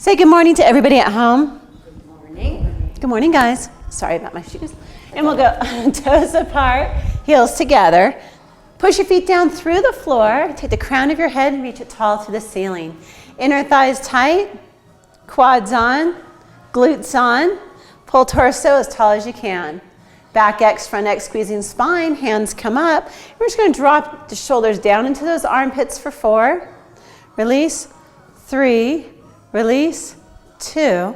Say good morning to everybody at home. Good morning. Good morning, guys. Sorry about my shoes. And we'll go toes apart, heels together. Push your feet down through the floor. Take the crown of your head and reach it tall to the ceiling. Inner thighs tight, quads on, glutes on. Pull torso as tall as you can. Back X, front X, squeezing spine. Hands come up. We're just going to drop the shoulders down into those armpits for 4. Release, 3. Release, 2.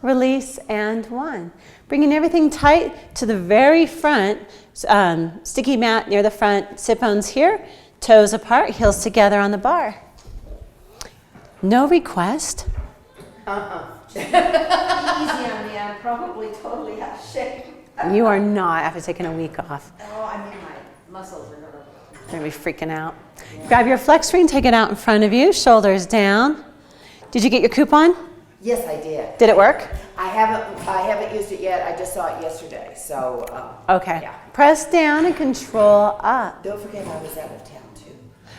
Release, and 1. Bringing everything tight to the very front. Sticky mat near the front. Sit bones here. Toes apart. Heels together on the bar. No request. Easy on me. I'm probably totally out of shape. You are not after taking a week off. Oh, I mean my muscles are You're going to be freaking out. Yeah. Grab your flex ring. Take it out in front of you. Shoulders down. Did you get your coupon? Yes, I did. Did it work? I haven't used it yet. I just saw it yesterday. So. Okay. Yeah. Press down and control up. Don't forget I was out of town too.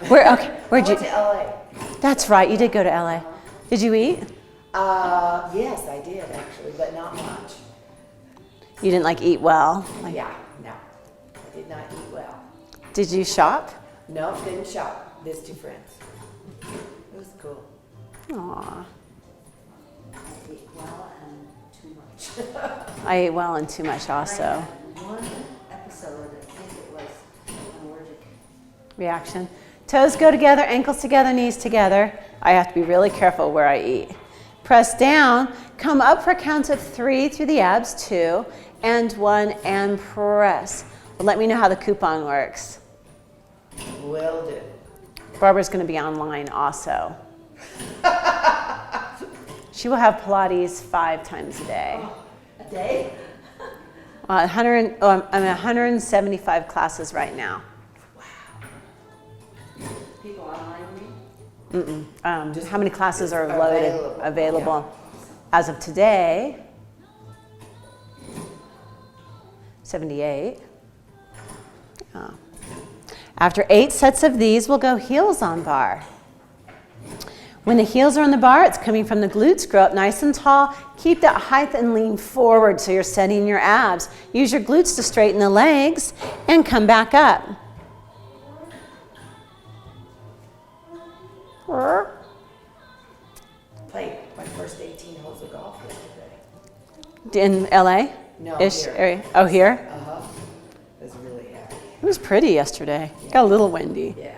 Where'd you? I went to LA. That's right. You did go to LA. Did you eat? Yes, I did actually, but not much. You didn't eat well? Yeah, no. I did not eat well. Did you shop? No, didn't shop. Visited friends. It was cool. Aww. I ate well and too much. I ate well and too much also. I had one episode, I think it was an allergic reaction. Toes go together, ankles together, knees together. I have to be really careful where I eat. Press down, come up for counts of 3 through the abs, 2 and 1, and press. But let me know how the coupon works. Will do. Barbara's going to be online also. She will have Pilates 5 times a day. Oh, a day? I'm in 175 classes right now. Wow. People online me? How many classes are available? Yeah. As of today, 78. After 8 sets of these, we'll go heels on bar. When the heels are on the bar, it's coming from the glutes. Grow up nice and tall. Keep that height and lean forward so you're setting your abs. Use your glutes to straighten the legs and come back up. Played my first 18 holes of golf yesterday. In LA? No, Ish here. area? Oh, here? Uh-huh. It was really happy. It was pretty yesterday. Yeah. Got a little windy. Yeah.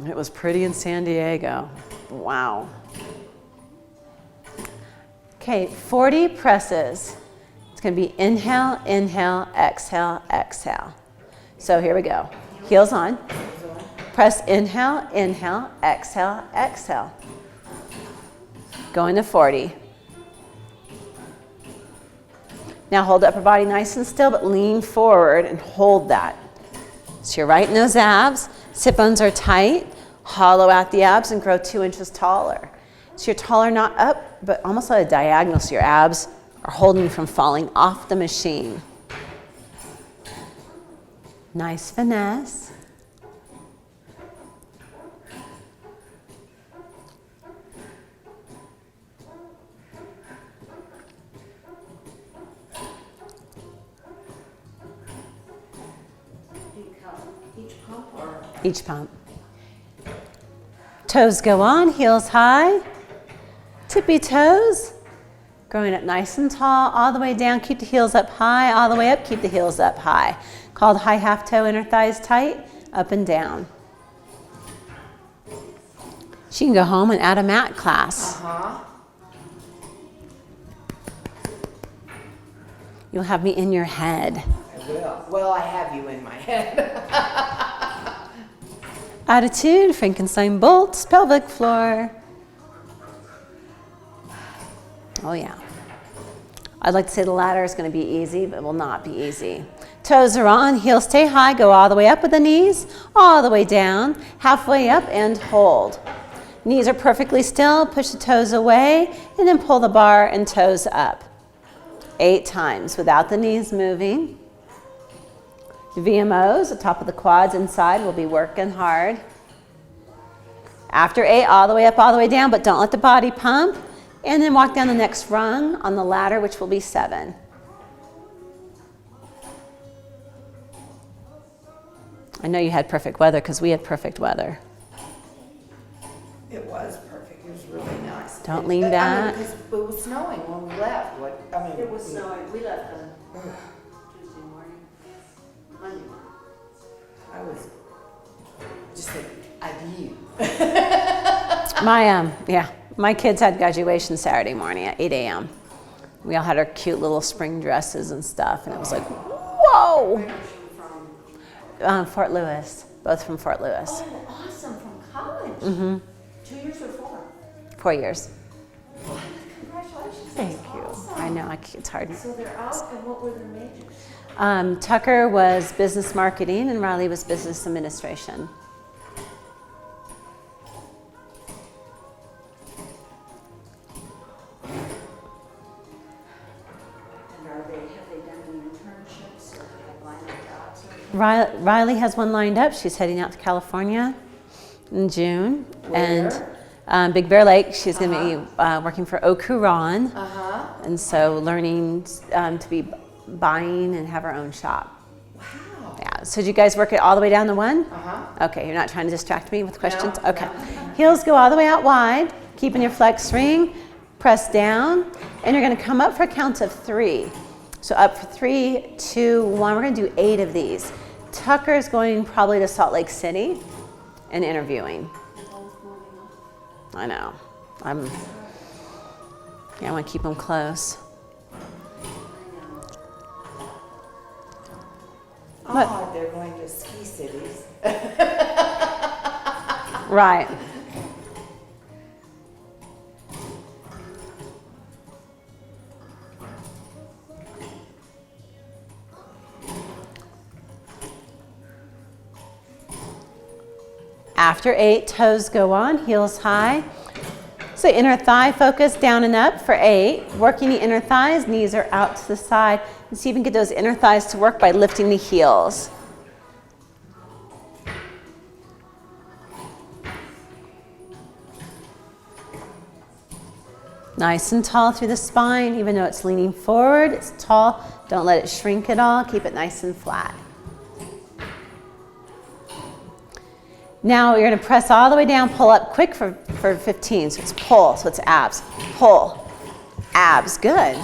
It was pretty in San Diego. Wow. Okay, 40 presses. It's going to be inhale, inhale, exhale, exhale. So here we go. Heels on. Press inhale, inhale, exhale, exhale. Going to 40. Now hold the upper body nice and still, but lean forward and hold that. So you're right in those abs. Sit bones are tight. Hollow out the abs and grow 2 inches taller. So you're taller, not up, but almost at a diagonal, so your abs are holding you from falling off the machine. Nice finesse. Each pump. Toes go on, heels high. Tippy toes. Growing up nice and tall, all the way down. Keep the heels up high, all the way up. Keep the heels up high. Called high half toe, inner thighs tight, up and down. She can go home and add a mat class. Uh-huh. You'll have me in your head. I will. Well, I have you in my head. Attitude, Frankenstein bolts, pelvic floor. Oh yeah. I'd like to say the ladder is going to be easy, but it will not be easy. Toes are on, heels stay high, go all the way up with the knees, all the way down, halfway up and hold. Knees are perfectly still, push the toes away, and then pull the bar and toes up. 8 times without the knees moving. The VMOs, the top of the quads inside, will be working hard. After 8, all the way up, all the way down, but don't let the body pump. And then walk down the next rung on the ladder, which will be 7. I know you had perfect weather because we had perfect weather. It was perfect. It was really nice. Don't lean back. I mean, because it was snowing when we left. It was snowing. We left on Tuesday morning. Monday morning. I was just like, adieu. My kids had graduation Saturday morning at 8 a.m. We all had our cute little spring dresses and stuff, and it was like, whoa! Fort Lewis, both from Fort Lewis. Oh, awesome, from college. 2 years or 4? 4 years. Congratulations. Thank That's you. awesome. I know, it's hard. So they're out, and what were their majors? Tucker was business marketing, and Riley was business administration. Have they done any internships or have lined up jobs? Riley has one lined up. She's heading out to California in June. Where? And Big Bear Lake. She's going to be working for Okuran. And so learning to be buying and have her own shop. Wow. Yeah. So did you guys work it all the way down to 1? Uh-huh. Okay, you're not trying to distract me with questions? No, Okay. Heels go all the way out wide, keeping your flex ring, press down, and you're going to come up for a count of 3. So up for 3, 2, 1. We're going to do 8 of these. Tucker's going probably to Salt Lake City and interviewing. I know. I want to keep them close. Oh, they're going to ski cities. Right. After 8, toes go on, heels high. So inner thigh focus, down and up for 8. Working the inner thighs, knees are out to the side. And see if you can get those inner thighs to work by lifting the heels. Nice and tall through the spine, even though it's leaning forward, it's tall. Don't let it shrink at all, keep it nice and flat. Now you're going to press all the way down, pull up quick for 15. So it's pull, so it's abs. Pull, abs, good.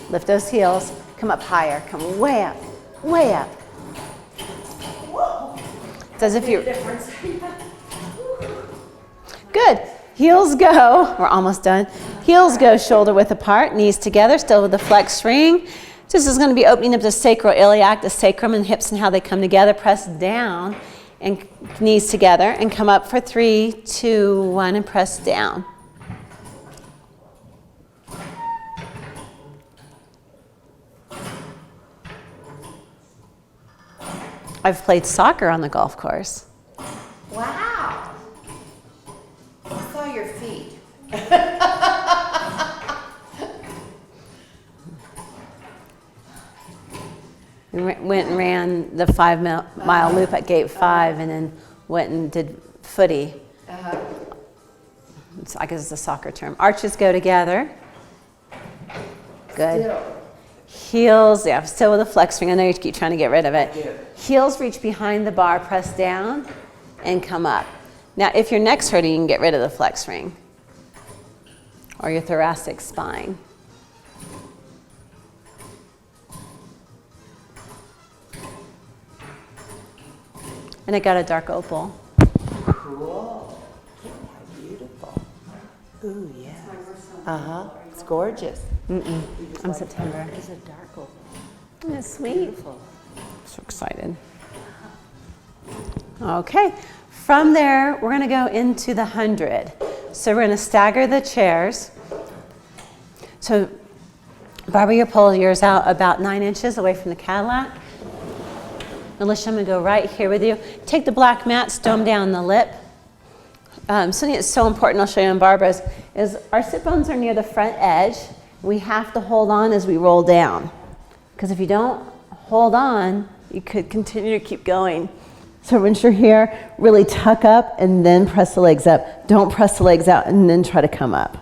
Lift those heels, come up higher, come way up, way up. Whoa. It's as if you're, Difference. good. Heels go, we're almost done. Heels go shoulder width apart, knees together, still with the flex ring. This is going to be opening up the sacroiliac, the sacrum and hips and how they come together. Press down and knees together and come up for 3, 2, 1 and press down. I've played soccer on the golf course. Wow. I saw your feet. We went and ran the 5-mile loop at Gate 5 and then went and did footy. I guess it's a soccer term. Arches go together. Good. Still. Heels, yeah, still with a flex ring. I know you keep trying to get rid of it. I do. Heels reach behind the bar, press down, and come up. Now, if your neck's hurting, you can get rid of the flex ring or your thoracic spine. And I got a dark opal. Cool. Beautiful. Ooh, yeah. Uh-huh. It's gorgeous. I'm September. It's a dark opal. That's sweet. Beautiful. So excited. Okay, from there, we're gonna go into the 100. So we're gonna stagger the chairs. So Barbara, you pull yours out about 9 inches away from the Cadillac. Alicia, I'm gonna go right here with you. Take the black mat, stow them down the lip. Something that's so important, I'll show you on Barbara's, is our sit bones are near the front edge. We have to hold on as we roll down. Because if you don't hold on, You could continue to keep going. So once you're here, really tuck up and then press the legs up. Don't press the legs out and then try to come up.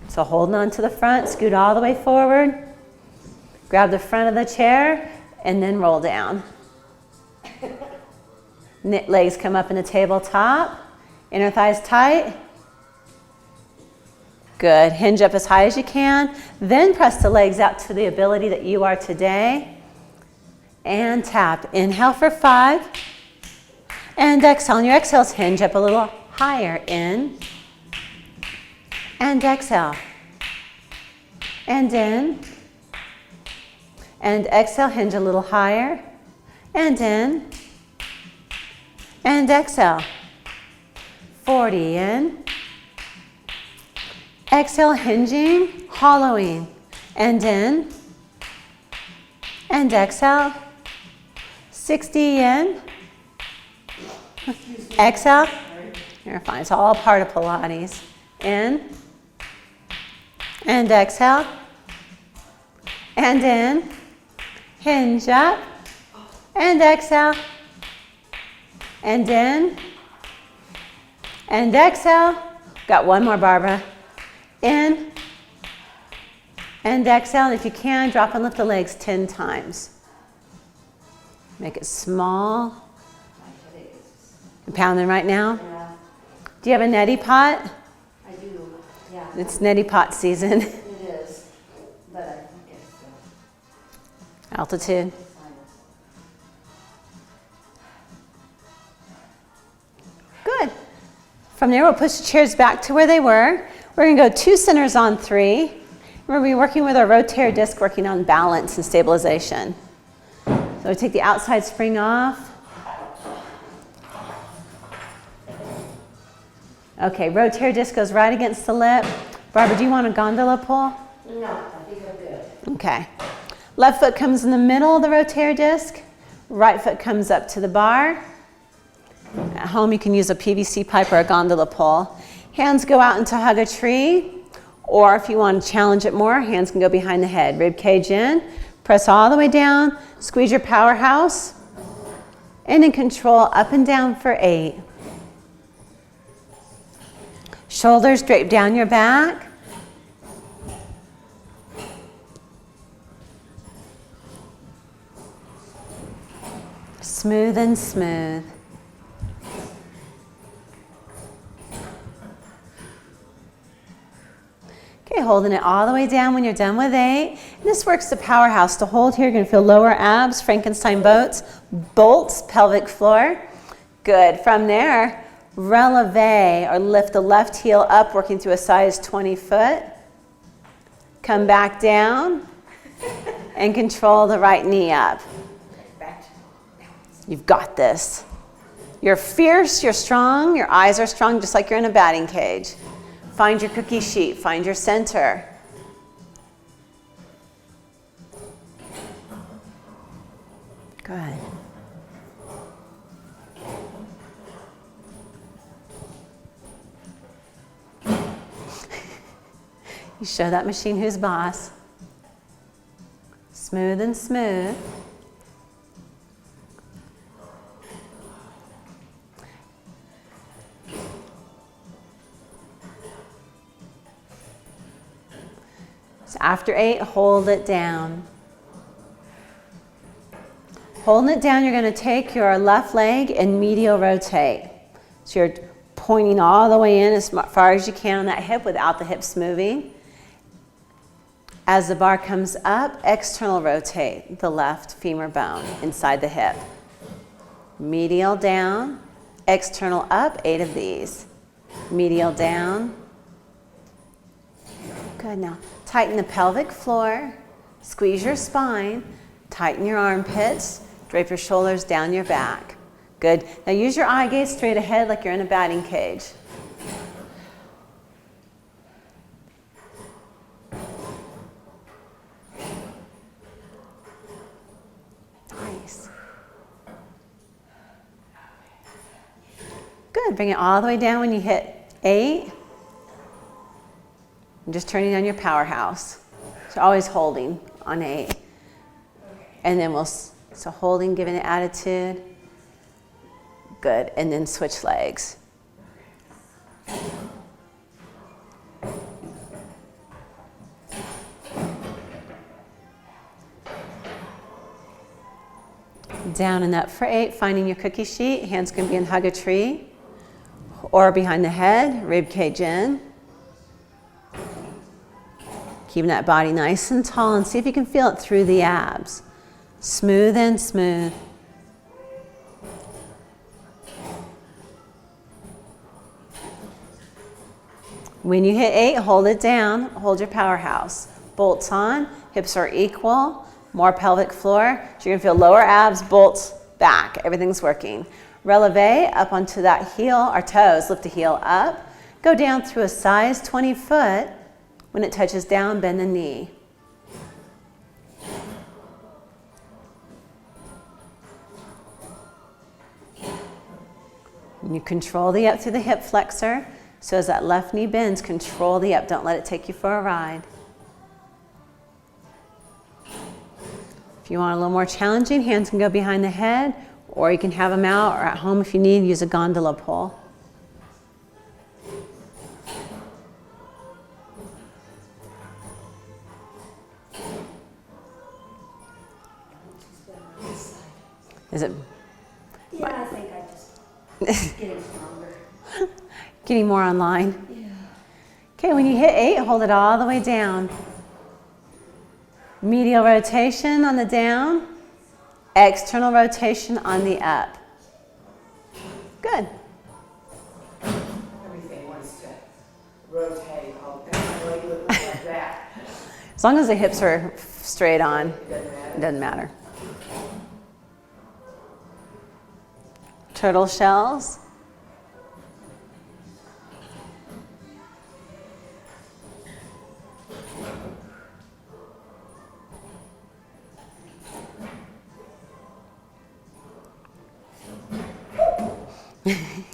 So holding on to the front, scoot all the way forward. Grab the front of the chair and then roll down. Legs come up in the tabletop. Inner thighs tight. Good. Hinge up as high as you can. Then press the legs out to the ability that you are today. And tap. Inhale for 5. And exhale. On your exhales, hinge up a little higher. In. And exhale. And in. And exhale. Hinge a little higher. And in. And exhale. 40 in. Exhale, hinging, hollowing, and in, and exhale, 60 in, exhale, you're fine, it's all part of Pilates, in, and exhale, and in, hinge up, and exhale, and in, and exhale, got one more, Barbara. In, and exhale, and if you can, drop and lift the legs 10 times. Make it small. You pounding right now? Yeah, Do you have a neti pot? I do, yeah. It's neti pot season. It is, but I think it's Altitude. fine. Good. From there, we'll push the chairs back to where they were. We're going to go 2 centers on 3. We're going to be working with our rotator disc, working on balance and stabilization. So we take the outside spring off. Okay, rotator disc goes right against the lip. Barbara, do you want a gondola pole? No, I think I'm good. Okay. Left foot comes in the middle of the rotator disc. Right foot comes up to the bar. At home, you can use a PVC pipe or a gondola pole. Hands go out into hug a tree, or if you want to challenge it more, hands can go behind the head. Rib cage in, press all the way down, squeeze your powerhouse, and in control, up and down for 8. Shoulders drape down your back. Smooth and smooth. Okay, holding it all the way down when you're done with 8. And this works the powerhouse. To hold here, you're going to feel lower abs, Frankenstein bolts, pelvic floor. Good. From there, releve or lift the left heel up, working through a size 20 foot. Come back down and control the right knee up. You've got this. You're fierce, you're strong, your eyes are strong, just like you're in a batting cage. Find your cookie sheet, find your center. Good. You show that machine who's boss. Smooth and smooth. So after 8, hold it down. Holding it down, you're going to take your left leg and medial rotate. So you're pointing all the way in as far as you can on that hip without the hips moving. As the bar comes up, external rotate the left femur bone inside the hip. Medial down, external up, 8 of these. Medial down. Good. Now tighten the pelvic floor, squeeze your spine, tighten your armpits, drape your shoulders down your back. Good. Now use your eye gaze straight ahead like you're in a batting cage. Nice. Good. Bring it all the way down when you hit 8. And just turning on your powerhouse. So always holding on 8. And then so holding, giving it attitude. Good, and then switch legs. Down and up for 8, finding your cookie sheet. Hands can be in hug a tree or behind the head, rib cage in. Keeping that body nice and tall, and see if you can feel it through the abs. Smooth and smooth. When you hit 8, hold it down, hold your powerhouse. Bolts on, hips are equal, more pelvic floor. So you're gonna feel lower abs, bolts back, everything's working. Releve up onto that heel, or toes, lift the heel up. Go down through a size 20 foot. When it touches down, bend the knee. And you control the up through the hip flexor. So as that left knee bends, control the up. Don't let it take you for a ride. If you want a little more challenging, hands can go behind the head, or you can have them out, or at home if you need, use a gondola pole. Is it? Yeah, I think I just getting stronger. Getting more online? Yeah. Okay, when you hit 8, hold it all the way down. Medial rotation on the down, external rotation on the up. Good. Everything wants to rotate all the time. Like, look like that. As long as the hips are straight on, It doesn't matter. it doesn't matter. Turtle shells.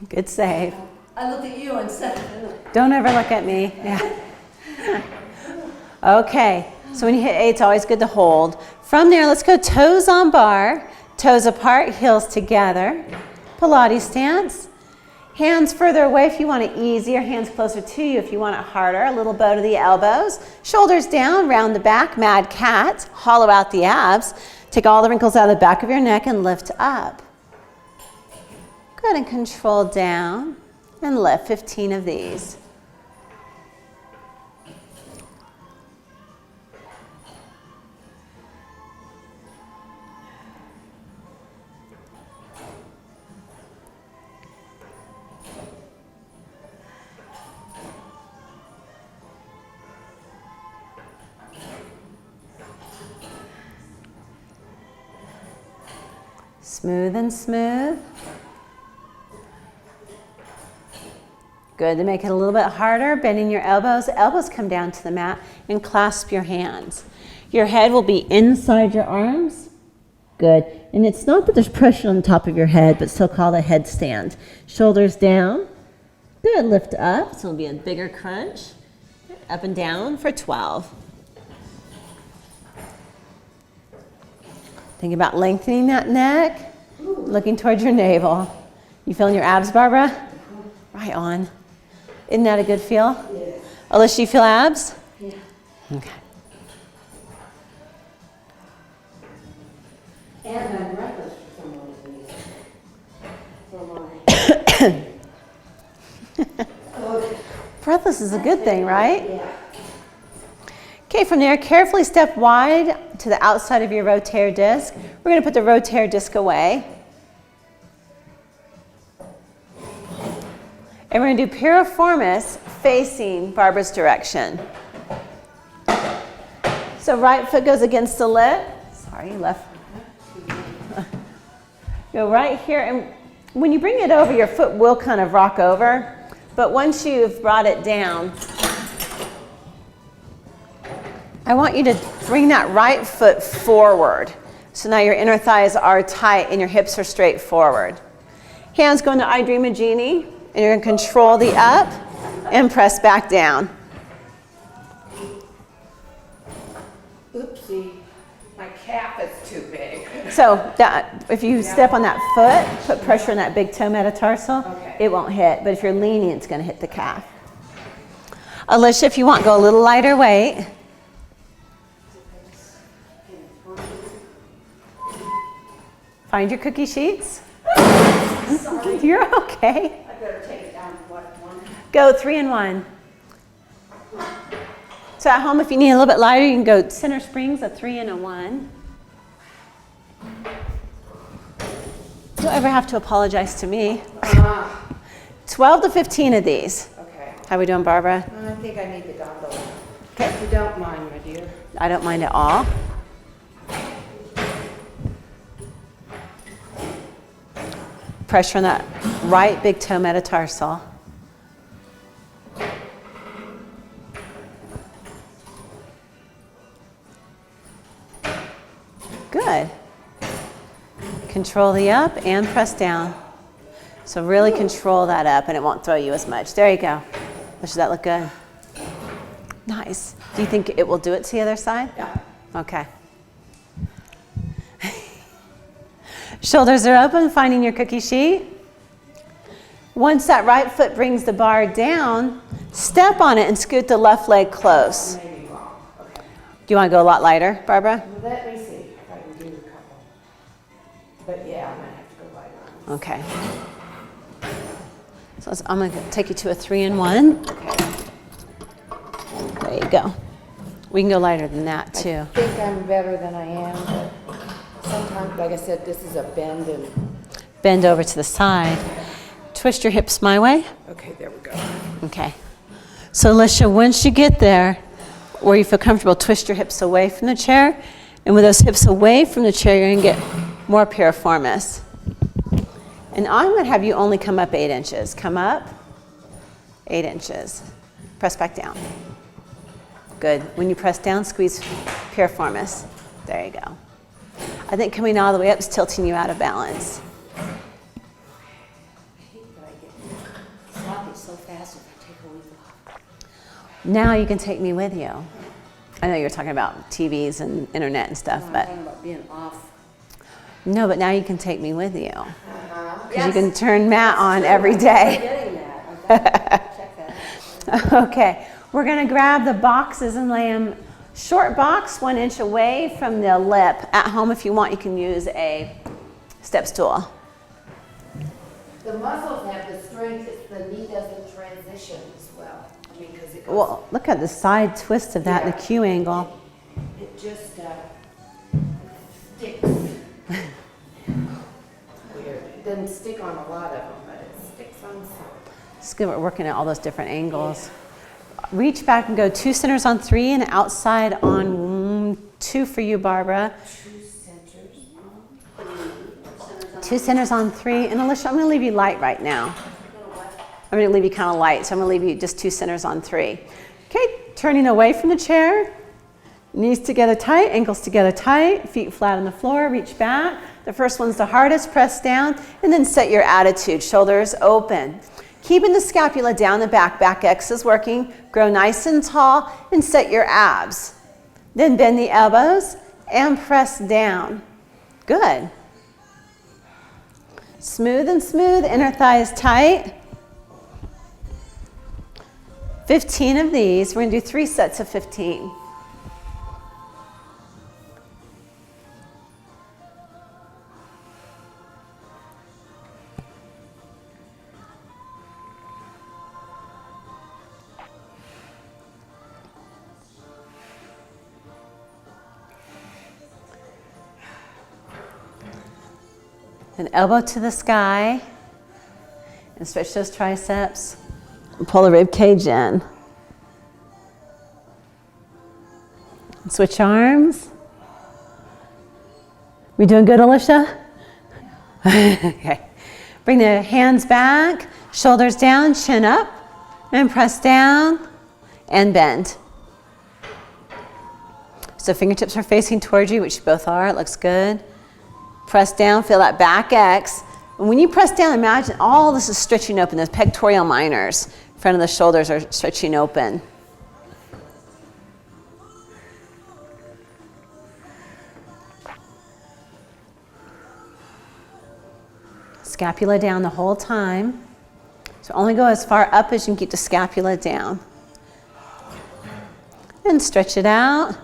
Good save. I looked at you and said, Don't ever look at me. Yeah. Okay, so when you hit 8, it's always good to hold. From there, let's go toes on bar, toes apart, heels together. Pilates stance. Hands further away if you want it easier, hands closer to you if you want it harder. A little bow to the elbows. Shoulders down, round the back, mad cat. Hollow out the abs. Take all the wrinkles out of the back of your neck and lift up. Good, and control down and lift, 15 of these. Smooth and smooth. Good, to make it a little bit harder, bending your elbows. Elbows come down to the mat and clasp your hands. Your head will be inside your arms. Good, and it's not that there's pressure on the top of your head, but still called a headstand. Shoulders down. Good, lift up, so it'll be a bigger crunch. Up and down for 12. Think about lengthening that neck, looking towards your navel. You feeling your abs, Barbara? Right on. Isn't that a good feel? yeah. Alicia, you feel abs? Yeah. Okay. And I'm reckless for some reason. For my. Breathless is a good thing, right? Yeah. Okay, from there, carefully step wide to the outside of your rotator disc. We're going to put the rotator disc away. And we're going to do piriformis facing Barbara's direction. So right foot goes against the lip. Sorry, left. Go right here, and when you bring it over, your foot will kind of rock over. But once you've brought it down, I want you to bring that right foot forward. So now your inner thighs are tight and your hips are straight forward. Hands go into I Dream a Genie, and you're going to control the up and press back down. Oopsie. My calf is too big. So that, if you step on that foot, put pressure on that big toe metatarsal, Okay. it won't hit. But if you're leaning, it's going to hit the calf. Alicia, if you want, go a little lighter weight. Find your cookie sheets. Sorry. You're okay. I better take it down to what, 1? Go 3 and 1. So at home, if you need a little bit lighter, you can go center springs, a 3 and a 1. Don't ever have to apologize to me. 12 to 15 of these. Okay. How we doing, Barbara? I think I need the gondola. Okay. If you don't mind, my dear. I don't mind at all. Pressure on that right big toe metatarsal. Good. Control the up and press down. So really control that up and it won't throw you as much. There you go. Does that look good? Nice. Do you think it will do it to the other side? Yeah. Okay. Shoulders are open, finding your cookie sheet. Once that right foot brings the bar down, step on it and scoot the left leg close. Maybe wrong. Okay. Do you want to go a lot lighter, Barbara? Let me see if I can do a couple. But yeah, I'm going to have to go lighter on this. Okay. So I'm going to take you to a 3 and 1. Okay. There you go. We can go lighter than that too. I think I'm better than I am, but sometimes, like I said, this is a bend and... Bend over to the side. Twist your hips my way. Okay, there we go. Okay. So Alicia, once you get there, where you feel comfortable, twist your hips away from the chair. And with those hips away from the chair, you're going to get more piriformis. And I'm going to have you only come up 8 inches. Come up 8 inches. Press back down. Good. When you press down, squeeze piriformis. There you go. I think coming all the way up is tilting you out of balance. So fast if I take a week off. Now you can take me with you. I know you're talking about TVs and internet and stuff, I'm but talking about being off. no, but now you can take me with you. Because Yes. you can turn Matt on every day. Getting that. I've got to check that out. Okay, we're going to grab the boxes and lay them short box 1 inch away from the lip. At home, if you want, you can use a step stool. The muscles have the strength, it's the knee doesn't transition as well. I mean, because it goes... Well, look at the side twist of that, Yeah. the Q angle. It just sticks. Weird. It doesn't stick on a lot of them, but it sticks on some. It's good we're working at all those different angles. Reach back and go 2 centers on 3 and outside on 2 for you, Barbara. 2 centers on 3. And Alicia, I'm going to leave you light right now. I'm going to leave you kind of light, so I'm going to leave you just 2 centers on 3. Okay, turning away from the chair. Knees together tight, ankles together tight, feet flat on the floor, reach back. The first one's the hardest, press down, and then set your attitude, shoulders open. Keeping the scapula down the back, back X is working. Grow nice and tall and set your abs. Then bend the elbows and press down. Good. Smooth and smooth, inner thighs tight. 15 of these. We're going to do 3 sets of 15. Then elbow to the sky and stretch those triceps and pull the rib cage in. And switch arms. We doing good, Alicia? Okay. Bring the hands back, shoulders down, chin up, and press down and bend. So fingertips are facing towards you, which you both are. It looks good. Press down, feel that back X. And when you press down, imagine all this is stretching open. Those pectoral minors in front of the shoulders are stretching open. Scapula down the whole time. So only go as far up as you can keep the scapula down. And stretch it out.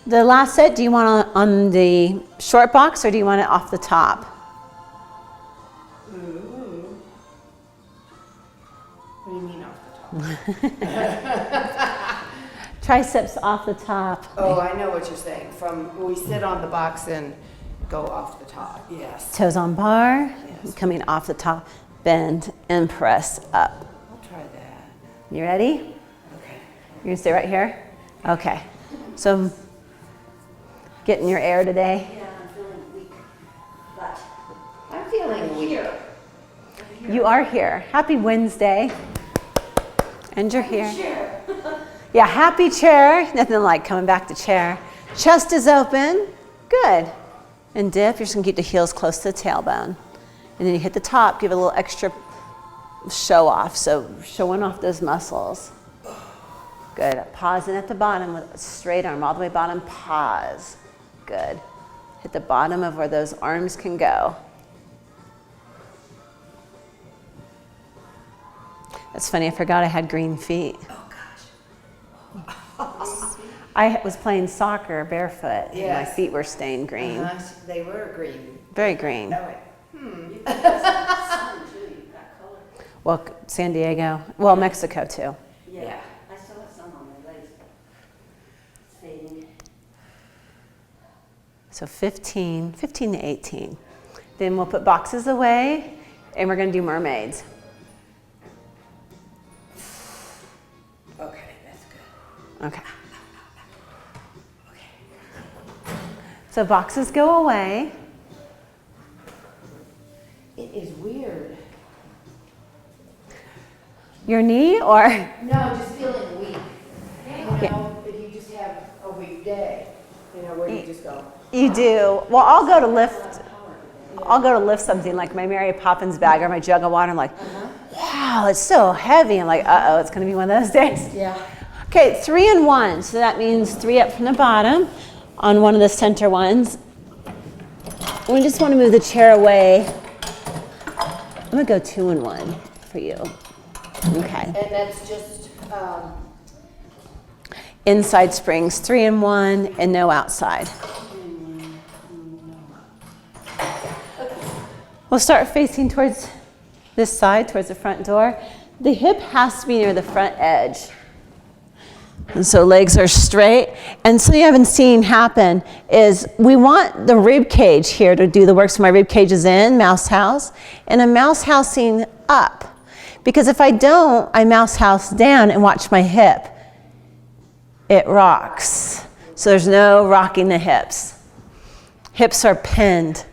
The last set, do you want it on the short box or do you want it off the top? What do you mean off the top? Triceps off the top. Oh, I know what you're saying. From we sit on the box and go off the top. Yes. Toes on bar, Yes. coming off the top, bend and press up. I'll try that. You ready? Okay. You're gonna stay right here? Okay. So, getting your air today? Yeah, I'm feeling weak, but I'm feeling weak. here. You are here. Happy Wednesday. And you're here. Chair. Yeah, happy chair. Nothing like coming back to chair. Chest is open. Good. And dip. You're just gonna keep the heels close to the tailbone. And then you hit the top, give it a little extra show off. So showing off those muscles. Good. Pausing at the bottom with a straight arm, all the way bottom, pause. Good. Hit the bottom of where those arms can go. That's funny, I forgot I had green feet. I was playing soccer barefoot, and my Yes. feet were stained green. They were green. Very green. Oh, wait. You've got sun too, you've got color. Well, San Diego, well, Mexico too. Yeah. I still have some on my legs, but it's fading. So 15 to 18. Then we'll put boxes away, and we're gonna do mermaids. Okay, that's good. Okay. So boxes go away. It is weird. Your knee or? No, just feeling weak. You know, if you just have a weak day, you know, where you just go. You do. Well, I'll go to lift something like my Mary Poppins bag or my jug of water. I'm like, wow, it's so heavy. I'm like, uh-oh, it's going to be one of those days. Yeah. Okay, 3 and 1. So that means 3 up from the bottom on one of the center ones. We just want to move the chair away. I'm going to go 2 and 1 for you. Okay. And that's just, Inside springs, 3 and 1, and no outside. We'll start facing towards this side, towards the front door. The hip has to be near the front edge. And so legs are straight. And something I haven't seen happen is we want the rib cage here to do the work. So my rib cage is in, mouse house, and a mouse housing up. Because if I don't, I mouse house down and watch my hip. It rocks. So there's no rocking the hips. Hips are pinned.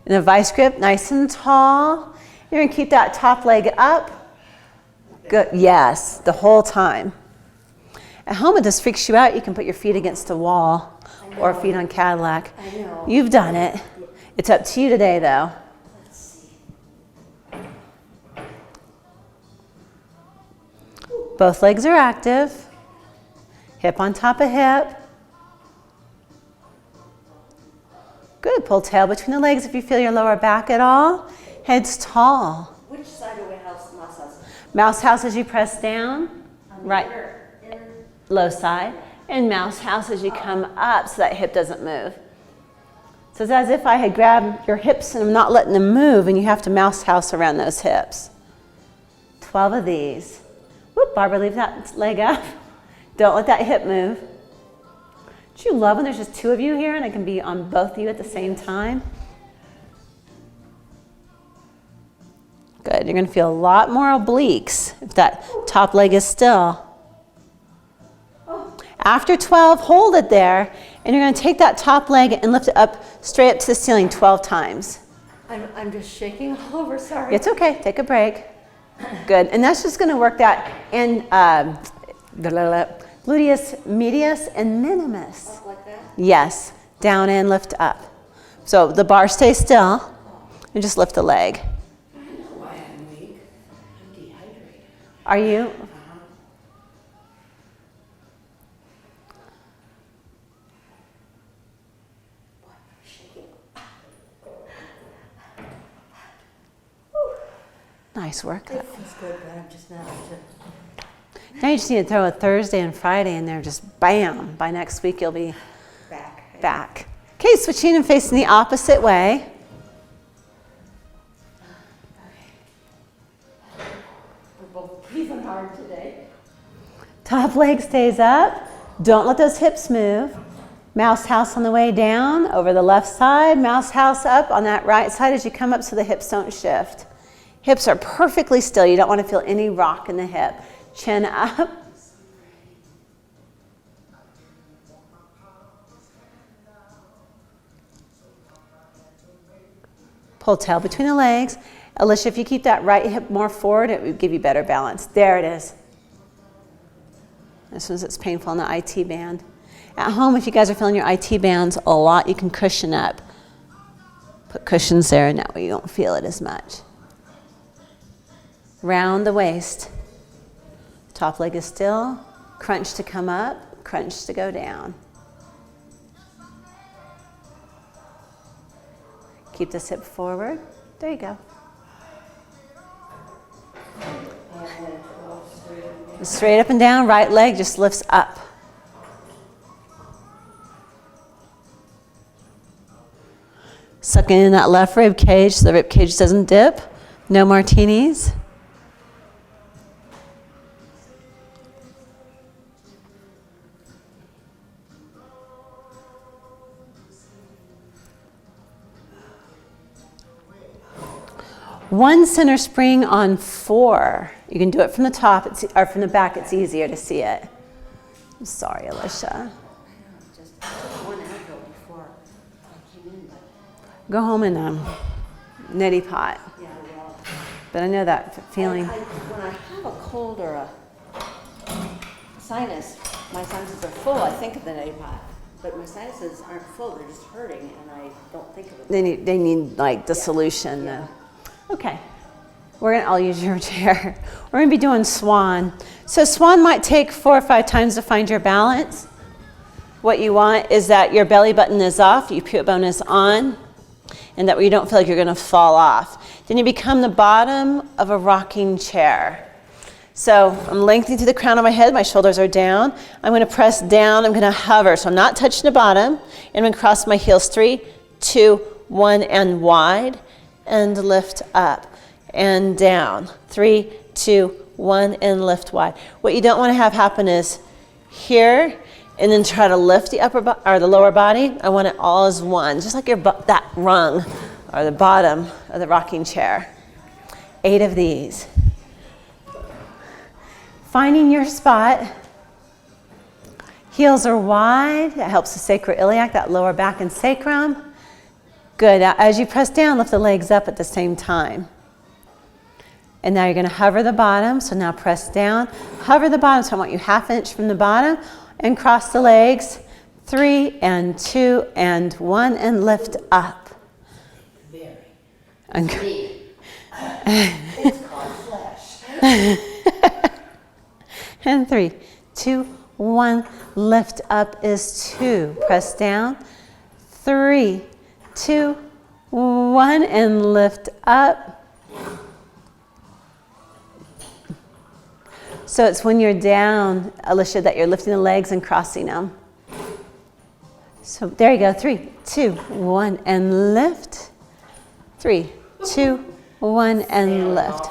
In a vice grip, nice and tall. You're gonna keep that top leg up. Good, yes, the whole time. At home, if this freaks you out, you can put your feet against a wall or feet on Cadillac. I know. You've done it. It's up to you today, though. Let's see. Both legs are active. Hip on top of hip. Good, pull tail between the legs if you feel your lower back at all. Head's tall. Which side are we mouse house? Mouse house as you press down, right, Inner. low side. And mouse house as you come up so that hip doesn't move. So it's as if I had grabbed your hips and I'm not letting them move and you have to mouse house around those hips. 12 of these. Whoop, Barbara, leave that leg up. Don't let that hip move. Do you love when there's just 2 of you here and I can be on both of you at the same time? Good, you're gonna feel a lot more obliques if that top leg is still. After 12, hold it there, and you're gonna take that top leg and lift it up, straight up to the ceiling 12 times. I'm just shaking all over, sorry. It's okay, take a break. Good, and that's just gonna work that in gluteus medius and minimus. Up like that? Yes, down and lift up. So the bar stays still, and just lift the leg. I know why I'm weak. I'm dehydrated. Are you? Nice workout. It feels good, but I'm just not up to Now you just need to throw a Thursday and Friday in there, just bam. By next week, you'll be back. Okay, switching and facing the opposite way. We're both breathing hard today. Top leg stays up. Don't let those hips move. Mouse house on the way down, over the left side. Mouse house up on that right side as you come up so the hips don't shift. Hips are perfectly still. You don't want to feel any rock in the hip. Chin up. Pull tail between the legs. Alicia, if you keep that right hip more forward, it would give you better balance. There it is. As soon as it's painful on the IT band. At home, if you guys are feeling your IT bands a lot, you can cushion up. Put cushions there, and that way you don't feel it as much. Round the waist. Top leg is still. Crunch to come up, crunch to go down. Keep this hip forward. There you go. Straight up and down, right leg just lifts up. Sucking in that left rib cage so the rib cage doesn't dip. No martinis. One center spring on 4. You can do it from the top or from the back. It's easier to see it. I'm sorry, Alicia. Just one ago before I came in, but Go home and neti pot. yeah, well. But I know that feeling. When I have a cold or a sinus, my sinuses are full, I think of the neti pot. But my sinuses aren't full, they're just hurting, and I don't think of it. They need like the solution. Yeah. Okay. I'll use your chair. We're gonna be doing swan. So swan might take 4 or 5 times to find your balance. What you want is that your belly button is off, your pute bone is on, and that way you don't feel like you're gonna fall off. Then you become the bottom of a rocking chair. So I'm lengthening to the crown of my head, my shoulders are down. I'm gonna press down, I'm gonna hover. So I'm not touching the bottom, and I'm gonna cross my heels. 3, 2, 1, and wide, and lift up and down. 3, 2, 1, and lift wide. What you don't wanna have happen is here, and then try to lift the or the lower body. I want it all as one, just like that rung or the bottom of the rocking chair. 8 of these. Finding your spot. Heels are wide. That helps the sacroiliac, that lower back and sacrum. Good. Now, as you press down, lift the legs up at the same time. And now you're going to hover the bottom. So now press down, hover the bottom. So I want you 1/2 inch from the bottom and cross the legs. 3 and 2 and 1 and lift up. Very. And It's called flesh. and 3, 2, 1, lift up is 2. Press down. 3, 2, 1, and lift up. So it's when you're down, Alicia, that you're lifting the legs and crossing them. So there you go. 3, 2, 1, and lift. 3, 2, 1, and lift.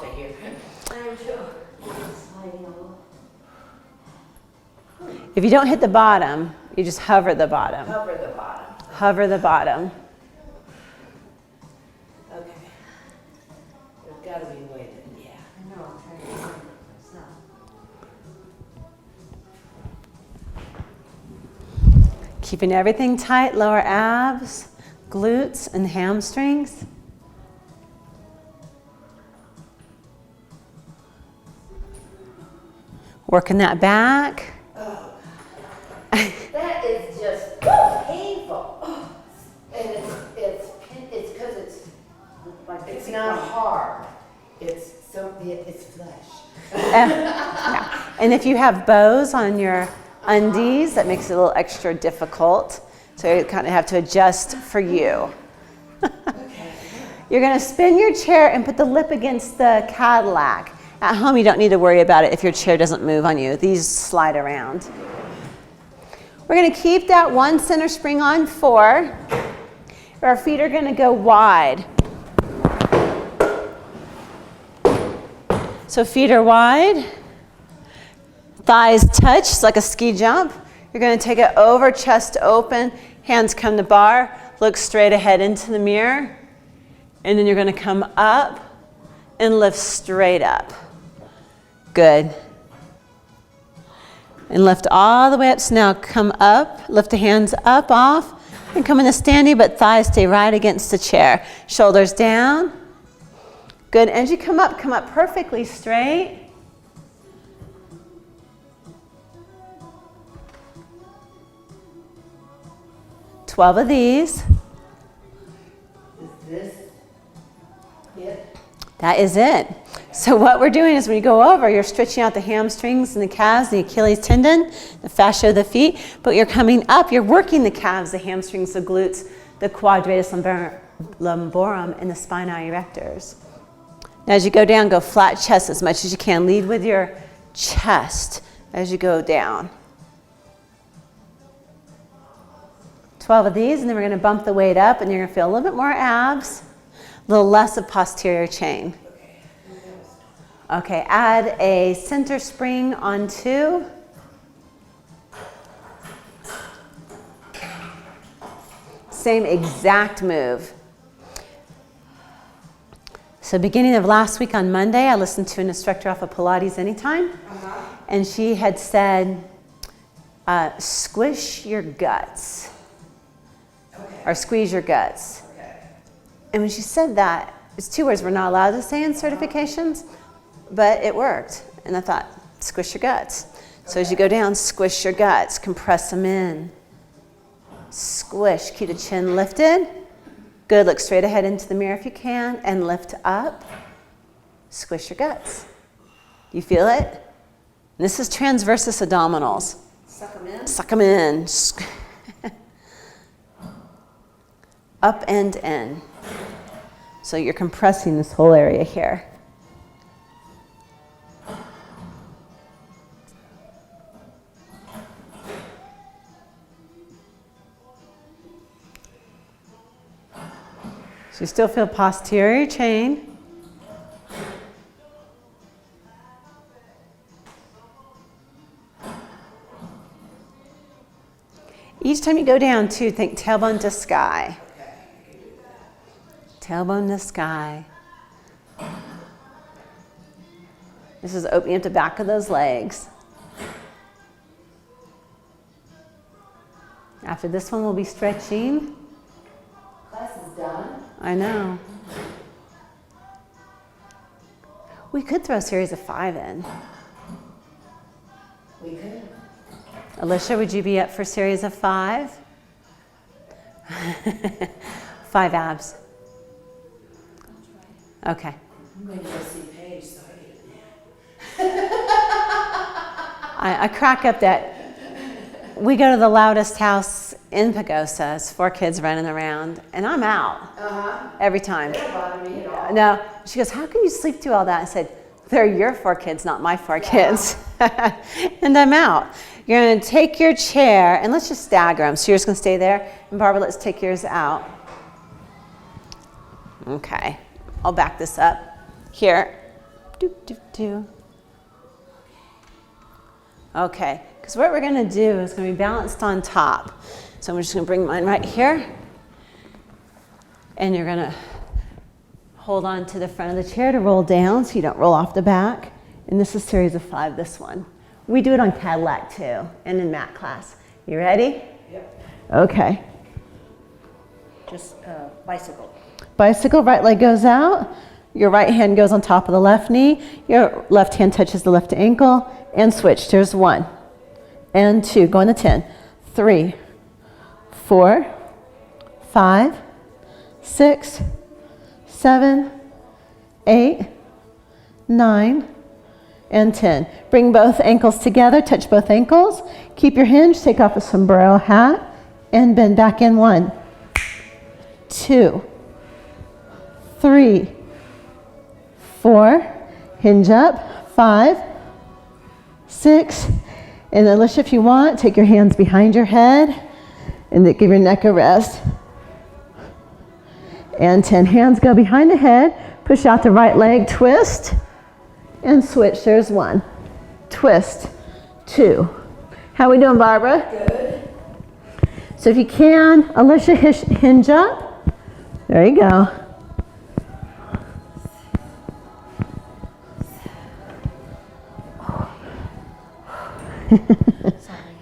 If you don't hit the bottom, you just hover the bottom. Cover the bottom. Hover the bottom. Okay. There's gotta be a way to, yeah. I know, I'm trying to find it myself. Keeping everything tight, lower abs, glutes, and hamstrings. Working that back. That is just painful. And it's because it's not hard. It's flesh. Yeah. And if you have bows on your undies, that makes it a little extra difficult. So you kind of have to adjust for you. Okay. You're going to spin your chair and put the lip against the Cadillac. At home, you don't need to worry about it if your chair doesn't move on you. These slide around. We're going to keep that one center spring on 4. Our feet are going to go wide. So feet are wide. Thighs touch, it's like a ski jump. You're going to take it over, chest open, hands come to bar, look straight ahead into the mirror, and then you're going to come up and lift straight up. Good. And lift all the way up. So now come up, lift the hands up, off, and come into standing, but thighs stay right against the chair. Shoulders down. Good. As you come up perfectly straight. $12 of these. Is this it? That is it. So what we're doing is when you go over, you're stretching out the hamstrings and the calves, the Achilles tendon, the fascia of the feet, but you're coming up, you're working the calves, the hamstrings, the glutes, the quadratus lumborum, and the spinae erectors. Now as you go down, go flat chest as much as you can. Lead with your chest as you go down. 12 of these, and then we're going to bump the weight up, and you're going to feel a little bit more abs, a little less of posterior chain. Okay, add a center spring on 2. Same exact move. So beginning of last week on Monday, I listened to an instructor off of Pilates Anytime, and she had said, squish your guts. Or squeeze your guts. And when she said that, it's 2 words we're not allowed to say in certifications, but it worked. And I thought, squish your guts. So as you go down, squish your guts, compress them in. Squish, keep the chin lifted. Good, look straight ahead into the mirror if you can, and lift up. Squish your guts. You feel it? This is transversus abdominals. Suck them in. Suck them in. Up and in. So you're compressing this whole area here. So you still feel posterior chain. Each time you go down, too, think tailbone to sky. Tailbone to sky. This is opening up the back of those legs. After this one, we'll be stretching. Class is done. I know. We could throw a series of 5 in. We could. Alicia, would you be up for a series of 5? 5 abs. Okay. I'm going to go see Paige, so I get it. I crack up that we go to the loudest house in Pagosa. It's 4 kids running around, and I'm out every time. They don't bother me at all. No, she goes, how can you sleep through all that? I said, they're your 4 kids, not my 4 kids. And I'm out. You're going to take your chair, and let's just stagger them. So you're just going to stay there. And Barbara, let's take yours out. Okay. I'll back this up. Here. Okay. Because what we're going to do is going to be balanced on top. So I'm just going to bring mine right here. And you're going to hold on to the front of the chair to roll down so you don't roll off the back. And this is series of 5, this one. We do it on Cadillac too, and in mat class. You ready? Yep. Okay. Just bicycle. Bicycle, right leg goes out. Your right hand goes on top of the left knee. Your left hand touches the left ankle. And switch. There's 1 and 2. Go on to 10. 3, 4, 5, 6, 7, 8, 9, and 10. Bring both ankles together. Touch both ankles. Keep your hinge. Take off a sombrero hat. And bend back in. 1, 2, 3, 4, hinge up, 5, 6, and Alicia, if you want, take your hands behind your head and give your neck a rest. And 10, hands go behind the head, push out the right leg, twist, and switch. There's 1, twist, 2. How we doing, Barbara? Good. So if you can, Alicia, hinge up. There you go.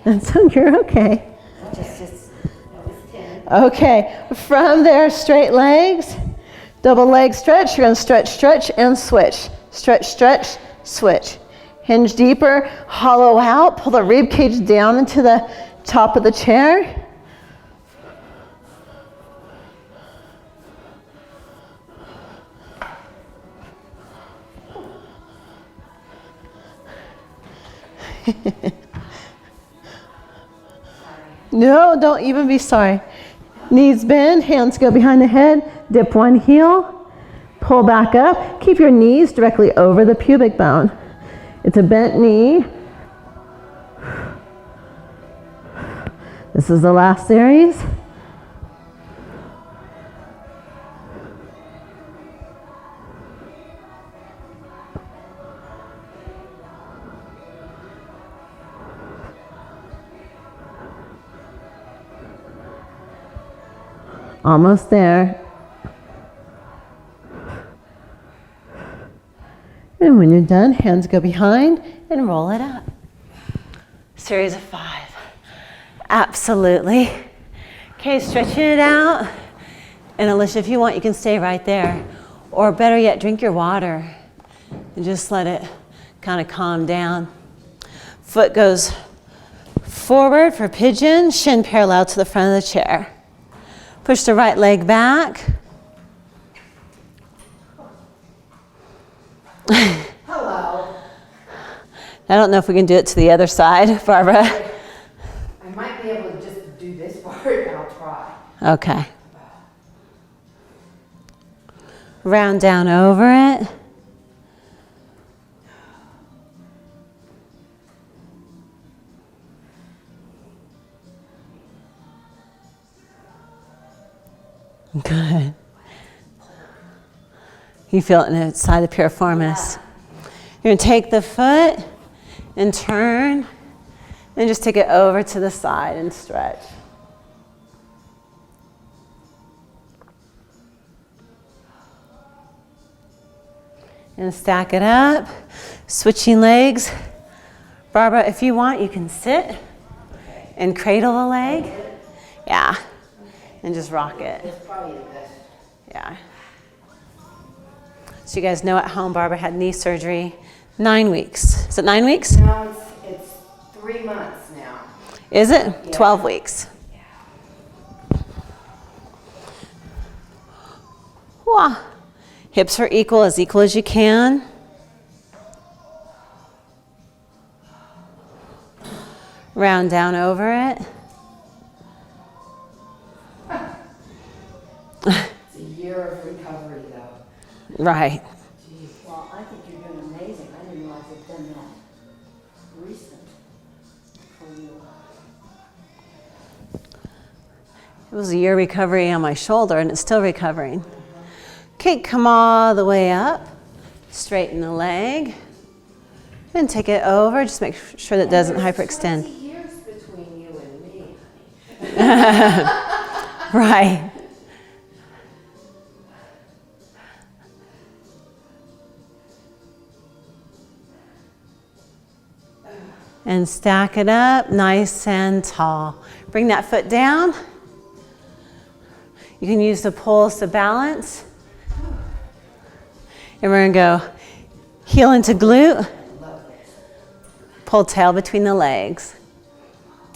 That's you're okay. Just 10. Okay, from there, straight legs, double leg stretch. You're going to stretch, stretch, and switch. Stretch, stretch, switch. Hinge deeper, hollow out, pull the rib cage down into the top of the chair. No, don't even be sorry. Knees bend, hands go behind the head, dip one heel, pull back up. Keep your knees directly over the pubic bone. It's a bent knee. This is the last series. Almost there. And when you're done, hands go behind and roll it up. Series of 5. Absolutely. Okay, stretching it out. And Alicia, if you want, you can stay right there. Or better yet, drink your water and just let it kind of calm down. Foot goes forward for pigeon, shin parallel to the front of the chair. Push the right leg back. Hello. I don't know if we can do it to the other side, Barbara. I might be able to just do this part, and I'll try. Okay. Round down over it. Good. You feel it inside the piriformis. You're going to take the foot and turn and just take it over to the side and stretch. And stack it up, switching legs. Barbara, if you want, you can sit and cradle the leg. Yeah. And just rock it. It's probably the best. Yeah. So you guys know at home, Barbara had knee surgery 9 weeks. Is it 9 weeks? No, it's 3 months now. Is it? Yeah. 12 weeks. Yeah. Wah. Hips are equal as you can. Round down over it. It's a year of recovery, though. Right. Jeez. Well, I think you're doing amazing. I didn't realize you'd done that recent for you. It was a year recovery on my shoulder, and it's still recovering. Okay, come all the way up. Straighten the leg. And take it over. Just make sure that it doesn't hyperextend. 20 years between you and me, honey. Right. And stack it up nice and tall. Bring that foot down. You can use the poles to balance. And we're gonna go heel into glute. Pull tail between the legs.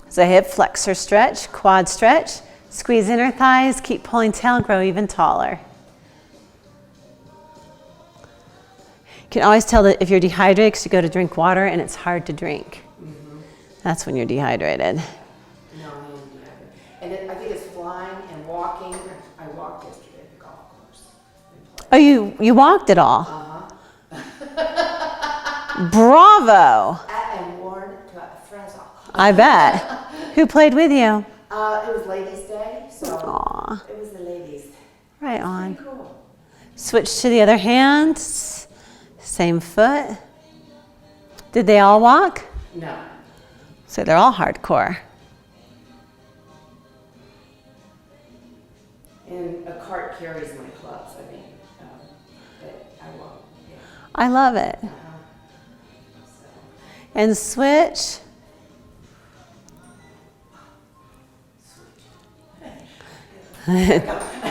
So hip flexor stretch, quad stretch. Squeeze inner thighs, keep pulling tail, grow even taller. You can always tell that if you're dehydrated because you go to drink water and it's hard to drink. That's when you're dehydrated. No, I am dehydrated. And I think it's flying and walking. I walked yesterday at the golf course. Oh, Oh, you walked it all? Bravo. And worn to a frazzle. I bet. Who played with you? It was Ladies' Day, so Aw, it was the ladies. right on. Cool. Switch to the other hand. Same foot. Did they all walk? No. So they're all hardcore. And a cart carries my clubs, I mean, but I won't, yeah. I love it. So, And switch.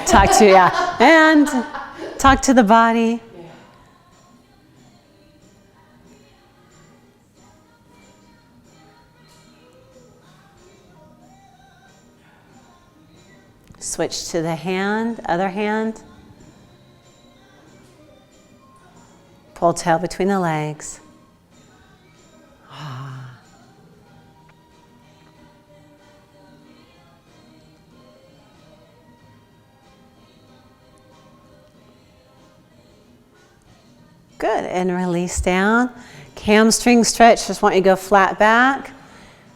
Talk to, yeah. And talk to the body. yeah. Switch to the hand, other hand. Pull tail between the legs. Good, and release down. Hamstring stretch, just want you to go flat back.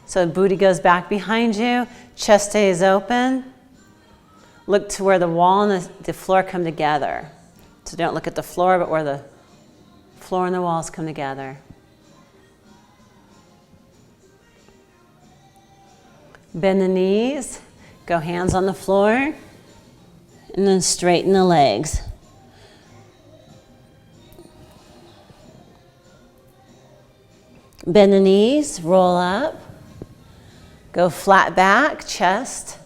So booty goes back behind you, chest stays open. Look to where the wall and the floor come together. So don't look at the floor, but where the floor and the walls come together. Bend the knees, go hands on the floor, and then straighten the legs. Bend the knees, roll up, go flat back, chest,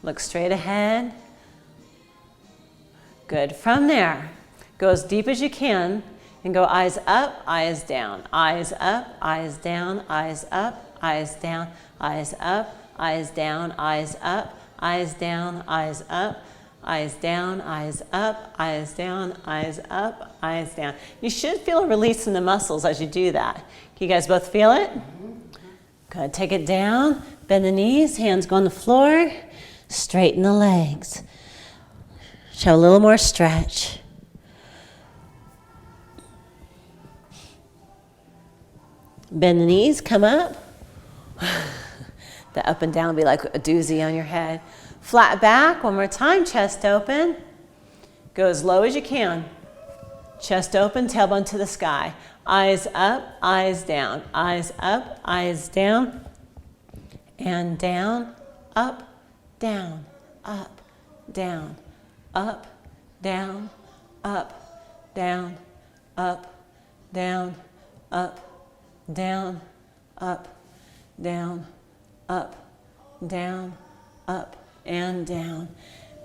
look straight ahead. Good. From there, go as deep as you can and go eyes up, eyes down, eyes up, eyes down, eyes up, eyes down, eyes up, eyes down, eyes up, eyes down, eyes up, eyes down, eyes up, eyes down, eyes up, eyes down. You should feel a release in the muscles as you do that. Can you guys both feel it? Good. Take it down, bend the knees, hands go on the floor, straighten the legs. Show a little more stretch. Bend the knees, come up. The up and down will be like a doozy on your head. Flat back, one more time, chest open. Go as low as you can. Chest open, tailbone to the sky. Eyes up, eyes down, eyes up, eyes down, and down, up, down, up, down, up, down, up, down, up, down, up, down, up, down, up, down, up, and down.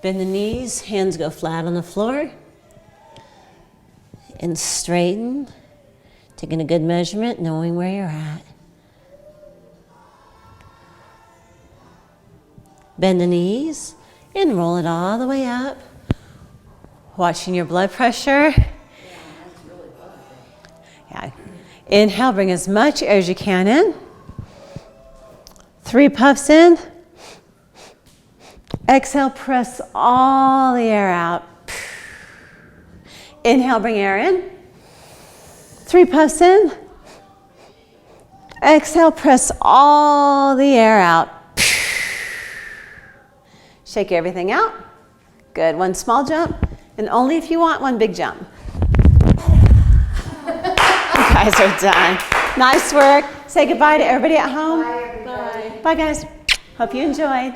Bend the knees, hands go flat on the floor, and straighten, taking a good measurement, knowing where you're at. Bend the knees and roll it all the way up, watching your blood pressure. Yeah. Inhale, bring as much air as you can in. 3 puffs in. Exhale, press all the air out. Inhale, bring air in. 3 puffs in. Exhale, press all the air out. Shake everything out. Good. 1 small jump, and only if you want 1 big jump. You guys are done. Nice work. Say goodbye to everybody at home. Bye, everybody. Bye, guys. Hope you enjoyed.